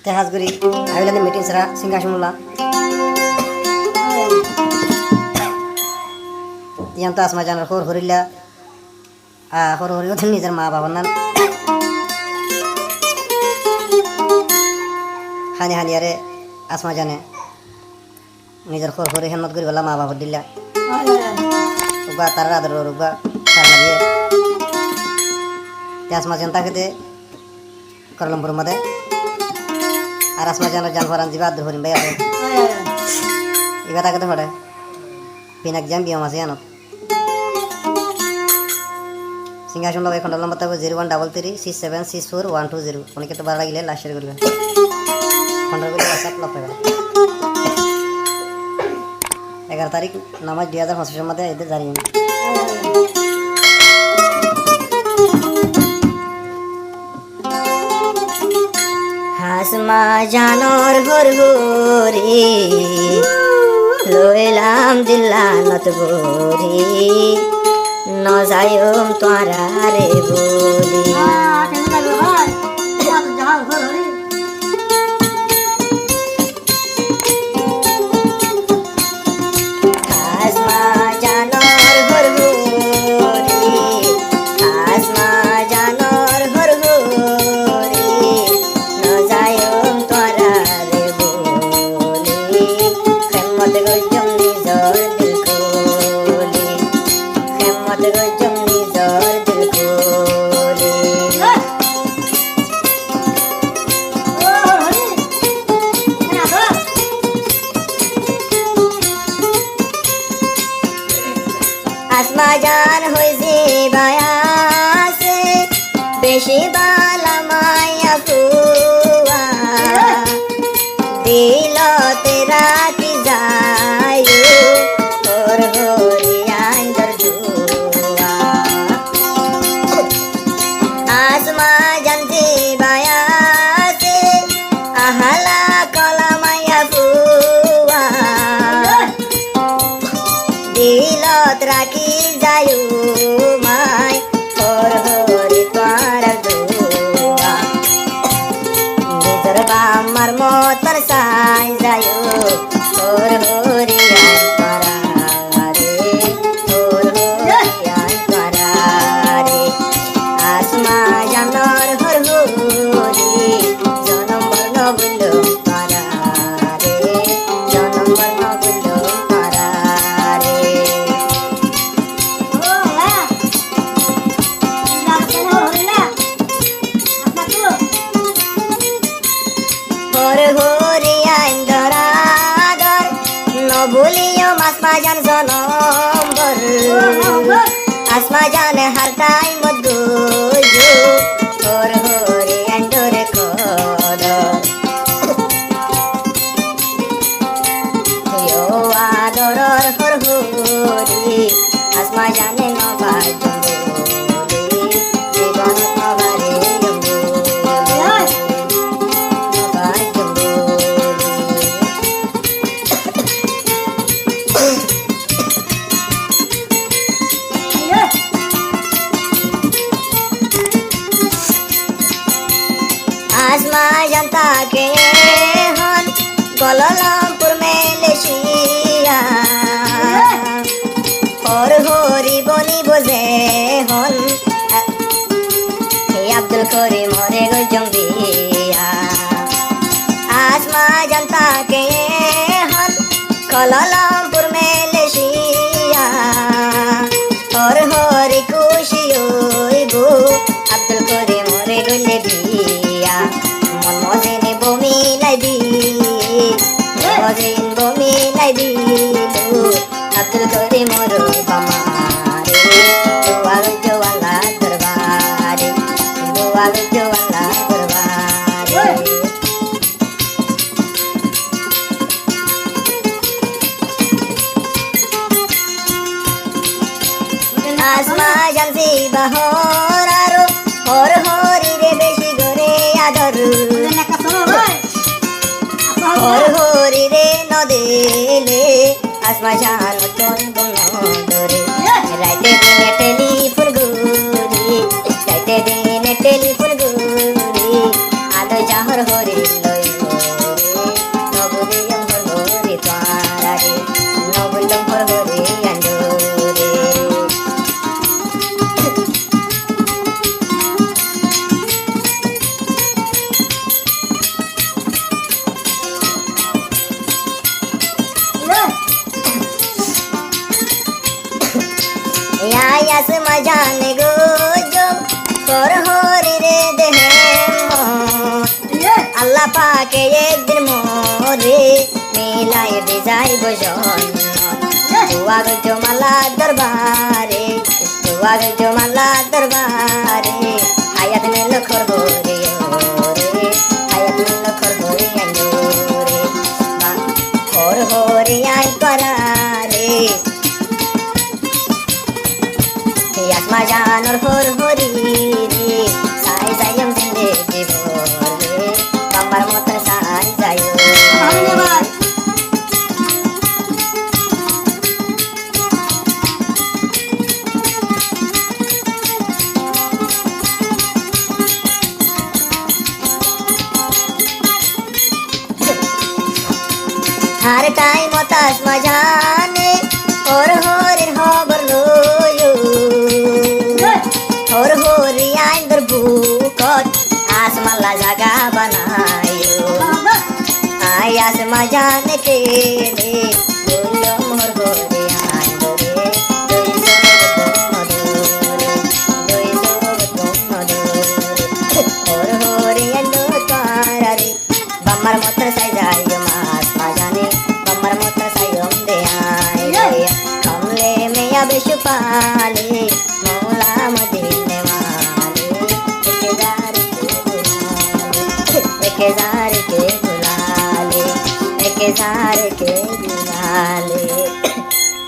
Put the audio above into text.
তেহাজগুড়ি আইলানি meeting সারা সিংহাসমুল্লা ইয়ান্ত আসমা জানার হর হরিল্লা হর হরি নিজের মা বাবার নাম হানি হানি আরে আসমা জানে নিজের হর হরি হেমত করি বলা মা বাবার দিল্লা রুবা তার আদর রুবা সারা দিয়ে আসমা জানতা খেতে করলমপুর মধ্যে আর আসমা জানার জানফারান জিবা আদর হরিম ভাই আছে এবার তাকে তো পড়ে পিনাক জাম বিয়ম আছে জানো সিংহাসন লগাই খন্ডল নম্বর থাকবে 01336764 120 অনেকে তো ভালো লাগলে লাস্ট শেয়ার করবেন খন্ডল করে হোয়াটসঅ্যাপ লক পাবেন 11 তারিখ নামাজ 2025 মধ্যে এদের জারি হাসমা জানর ঘর ঘরে লইলাম দিল্লানত বরি নজায়ম তোরা রে বলি হাসমা জানর ঘর ঘরে হাসমা জানর ঘর ঘরে নজায়ম তোরা রে বলি খেমত গজম নিজর দিল কোলি খেমত গজম নিজর দিল কোলি আসমা জান হইছে বায়াসে বেশি বালা মায়া ফুয়া দিল তেরা কি যায়ো ওর হরিয়ান দরজুয়া আসমা জানছে বায়াসে আহালা কলা মায়া ফুয়া দিলত রাখি যায়ু মাই ওর হরি তোর দুয়া নিজর বামার মতর সাই যায়ু ওর হরি আই তোরা রে ওর হরি আই তোরা রে আসমা জানর হর হরি জনম বর্ণ বুলো তোরা রে জনম বর্ণ বুলো তোরা রে হর হরি আইন্দর আদর নবুলিও আসমা জান জনম্বর আসমা জানে হার টাইম মধু হর হরি আইন্দর কদর ইয়ো আদরর হর হরি আসমা জানে নবাই জম্বুলি জীবন নবারে জম্বুলি নবাই জম্বুলি আসমা জানতা কে হন কলমপুর মেলেশিয়া হর হরি বনি বোঝে হন আব্দুল করিম হরে গজম বিয়া আসমা জানতা কে হন কলমপুর মেলেশিয়া হর হরি খুশি হইবু আব্দুল করিম হরে গলে বিয়া মন মজেনে বমি লাইবি মজিন বমি লাইবি আব্দুল করিম হরে বামারে দুয়াল জওয়ালা দরবারে দুয়াল জওয়ালা দরবারে আসমা জানছি বাহর আরো হর হরি রে বেশি করে আদর হর হরি রে নদেলে আসমা জান তোর বন্ধরে রাইতে দিনে টেলিফোন গুরি রাইতে দিনে টেলিফোন গুরি আলো জাহর হরি লই জানে গো কর হরি রে দেহে আল্লাহ পাকে একদিন মোরে মিলাই যাই বজন তুয়াগ জমালা দরবারে তুয়াগ জমালা দরবারে হায়াত মিল খর হরি রে হায়াত মিল খর হরি রে খর হরি আই করারে আসমা জানর হর হরি রে সাই যাইম জিন্দেগি ভর রে আমার মত সাই যাইও हर टाइम तास मजाने और होरिर खबर लोयो और होरी आंदर भूकत आसमाला जगह बनायो आयास मजाने के ले बोलो मोर होरी आंदरे और होरी आंदो तारारे बम्मर मोटर साई जायो मास मजाने बम्मर मोटर सायोम दे आए कमले में अब छुपाले मौला मदीने वाले एक जार के बुलाले